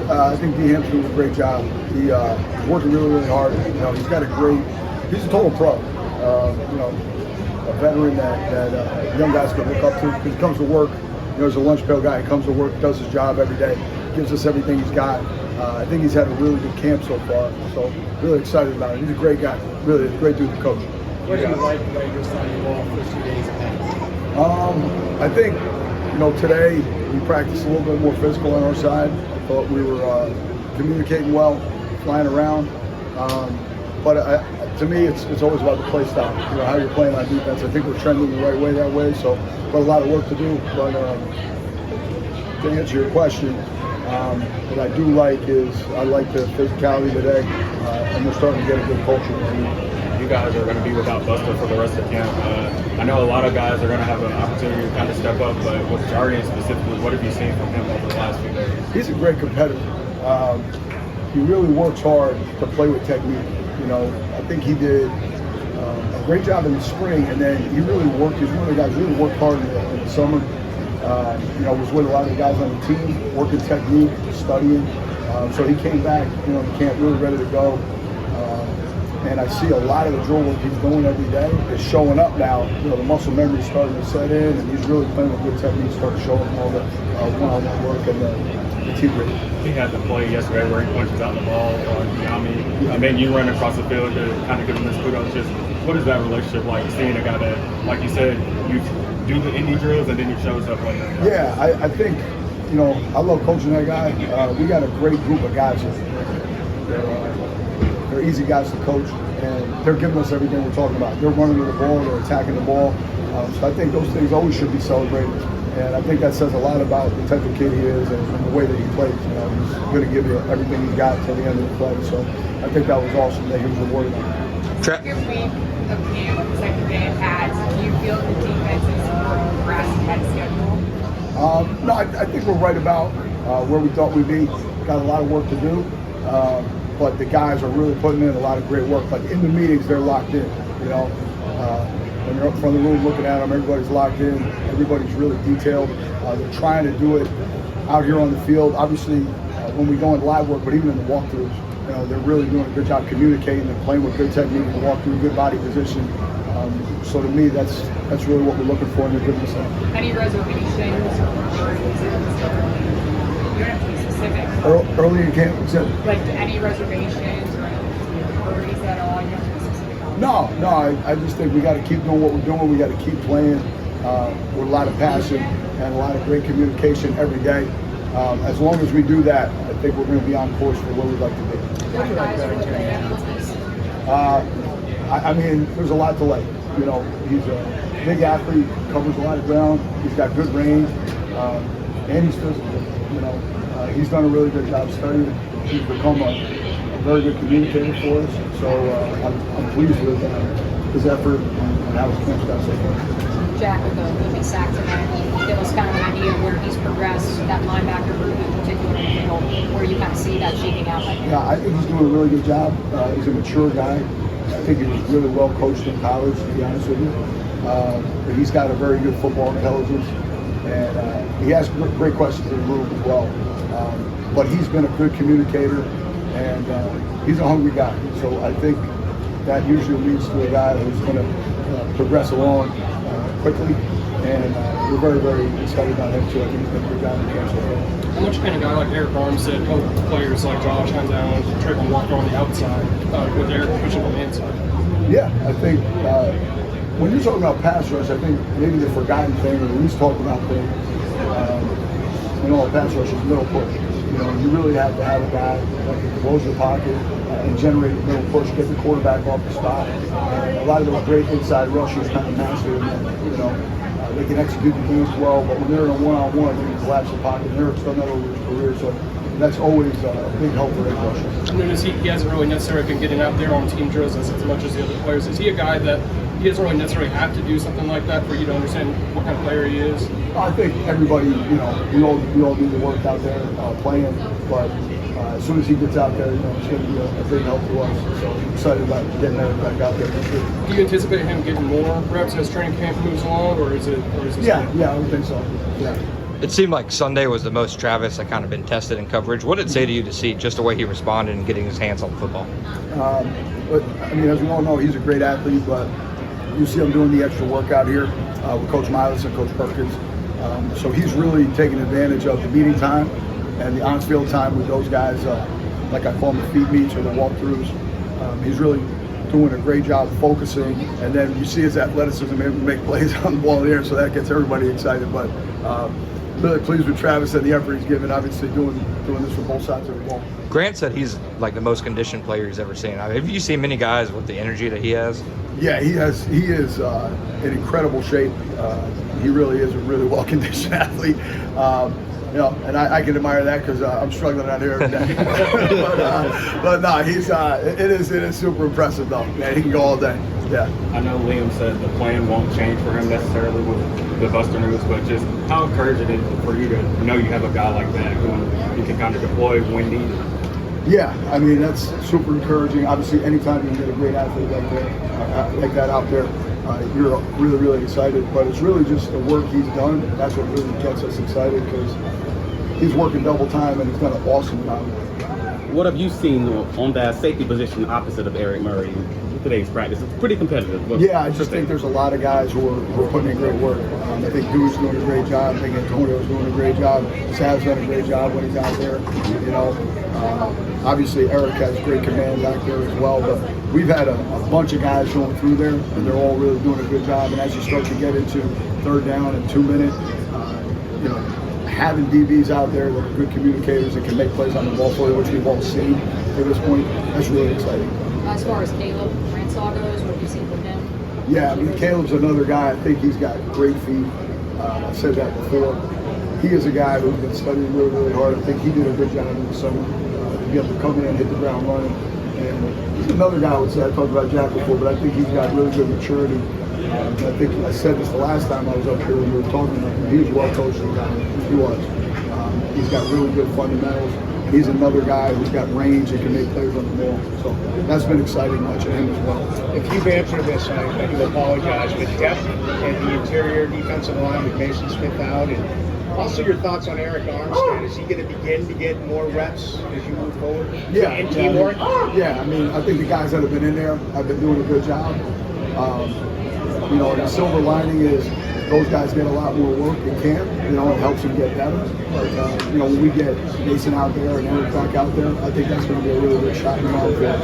I think D-Ham's doing a great job. He's working really, really hard. He's got he's a total pro. A veteran that young guys can look up to. He comes to work, he's a lunch pail guy. He comes to work, does his job every day, gives us everything he's got. I think he's had a really good camp so far, so really excited about it. He's a great guy, really a great dude to coach. What do you like the way you're starting the ball for 2 days ahead? I think, today we practiced a little bit more physical on our side. I thought we were communicating well, flying around. But to me, it's always about the play style, how you're playing on defense. I think we're trending the right way that way, so got a lot of work to do. But to answer your question, what I do like is I like the physicality today, and we're starting to get a good culture. You guys are going to be without Buster for the rest of camp. I know a lot of guys are going to have an opportunity to kind of step up, but with Jarian specifically, what have you seen from him over the last few days? He's a great competitor. He really works hard to play with technique. I think he did a great job in the spring, and then he really worked. He's one of the guys who really worked hard in the summer. Was with a lot of the guys on the team, working technique, studying. So he came back, to camp really ready to go. And I see a lot of the drill work he's doing every day is showing up now. The muscle memory is starting to set in, and he's really playing with good technique, starting to show him all the one-on-one work and the team work. He had the play yesterday where he punches out the ball on Yami, and then you run across the field to kind of give him this kudos. Just what is that relationship like, seeing a guy that, like you said, you do the indie drills and then he shows up like that? Yeah, I think, I love coaching that guy. We got a great group of guys here. They're easy guys to coach, and they're giving us everything we're talking about. They're running to the ball, they're attacking the ball. So I think those things always should be celebrated. And I think that says a lot about the type of kid he is and the way that he plays. He's going to give you everything he's got till the end of the play. So I think that was awesome that he was rewarded. Your week of camp, second day of pads, do you feel the defense is progressing ahead of schedule? No, I think we're right about where we thought we'd be. Got a lot of work to do. But the guys are really putting in a lot of great work. Like in the meetings, they're locked in. When you're up front of the room looking at them, everybody's locked in. Everybody's really detailed. They're trying to do it out here on the field. Obviously, when we go into live work, but even in the walkthroughs, they're really doing a good job communicating and playing with good technique and walkthrough, good body position. So to me, that's really what we're looking for in the goodness of. Any reservations? You don't have to be specific. Early in camp, like any reservations or any worries at all? You don't have to be specific. No, I just think we got to keep doing what we're doing. We got to keep playing with a lot of passion and a lot of great communication every day. As long as we do that, I think we're going to be on course for where we'd like to be. What guys are abilities? I mean, there's a lot to like. He's a big athlete, covers a lot of ground. He's got good range, and he's physical. He's done a really good job studying. He's become a very good communicator for us. So I'm pleased with his effort and how his camp's got so far. Jack, with the leading sack tonight, give us kind of an idea of where he's progressed, that linebacker group in particular, where you kind of see that shaking out right now. Yeah, I think he's doing a really good job. He's a mature guy. I think he was really well coached in college, to be honest with you. But he's got a very good football intelligence, and he asks great questions in the room as well. But he's been a good communicator, and he's a hungry guy. So I think that usually leads to a guy who's going to progress along quickly, and we're very, very excited about him too. I think he's been a good guy in the camp so far. How much can a guy like Eric Armstead help players like Josh Hines Allen, Trayvon Walker on the outside with Eric pushing on the inside? Yeah, I think when you're talking about pass rush, I think maybe the forgotten thing, or at least talking about things, in all pass rush is middle push. You really have to have a guy that can close the pocket and generate a middle push, get the quarterback off the spot. And a lot of those great inside rushers kind of master them. They can execute the games well, but when they're in a one-on-one, they can collapse the pocket. And Eric's done that over his career, so that's always a big help for Eric Rusher. I mean, he hasn't really necessarily been getting out there on team drills as much as the other players. Is he a guy that he doesn't really necessarily have to do something like that for you to understand what kind of player he is? I think everybody, we all do the work out there playing, but as soon as he gets out there, it's going to be a big help to us. So I'm excited about getting Eric back out there this year. Do you anticipate him getting more reps as training camp moves along, or is it? Yeah, I would think so. Yeah. It seemed like Sunday was the most Travis had kind of been tested in coverage. What did it say to you to see just the way he responded and getting his hands on the football? But I mean, as we all know, he's a great athlete, but you see him doing the extra work out here with Coach Miles and Coach Perkins. So he's really taking advantage of the meeting time and the on-field time with those guys, like I call them the feed meets or the walkthroughs. He's really doing a great job focusing, and then you see his athleticism able to make plays on the ball in the air, so that gets everybody excited. But really pleased with Travis and the effort he's given, obviously doing this for both sides of the ball. Grant said he's like the most conditioned player he's ever seen. I mean, have you seen many guys with the energy that he has? Yeah, he is in incredible shape. He really is a really well-conditioned athlete. You know, and I can admire that because I'm struggling out here every day. but no, it is super impressive though. Man, he can go all day. Yeah. I know Liam said the plan won't change for him necessarily with the Buster news, but just how encouraging it is for you to know you have a guy like that who you can kind of deploy when needed. Yeah, I mean that's super encouraging. Obviously, anytime you get a great athlete like that out there, you're really, really excited. But it's really just the work he's done. That's what really gets us excited because he's working double time and he's done an awesome job. What have you seen on that safety position opposite of Eric Murray in today's practice? It's pretty competitive. Yeah, I just think there's a lot of guys who are putting in great work. I think Dude's doing a great job. I think Antonio's doing a great job. Sav's done a great job when he's out there. You know, obviously Eric has great command back there as well. But we've had a bunch of guys going through there, and they're all really doing a good job. And as you start to get into third down and 2 minute, you know, having DBs out there that are good communicators and can make plays on the ball for you, which we've all seen to this point, that's really exciting. As far as Caleb Ransaw goes, what have you seen from him? Yeah, I mean, Caleb's another guy. I think he's got great feet. I said that before. He is a guy who's been studying really, really hard. I think he did a good job in the summer to be able to come in and hit the ground running. And he's another guy I would say. I talked about Jack before, but I think he's got really good maturity. And I think I said this the last time I was up here when we were talking about him. He was well coached in college. He was. He's got really good fundamentals. He's another guy who's got range and can make plays on the ball. So that's been exciting watching him as well. If you've answered this, I do apologize, but depth at the interior defensive line with Mason Smith out, and also your thoughts on Eric Armstead. Is he going to begin to get more reps as you move forward? Yeah. And teamwork? Yeah, I mean, I think the guys that have been in there have been doing a good job. You know, the silver lining is those guys get a lot more work in camp, you know, it helps them get better. But, you know, when we get Mason out there and Eric back out there, I think that's going to be a really good shot in the arm for us.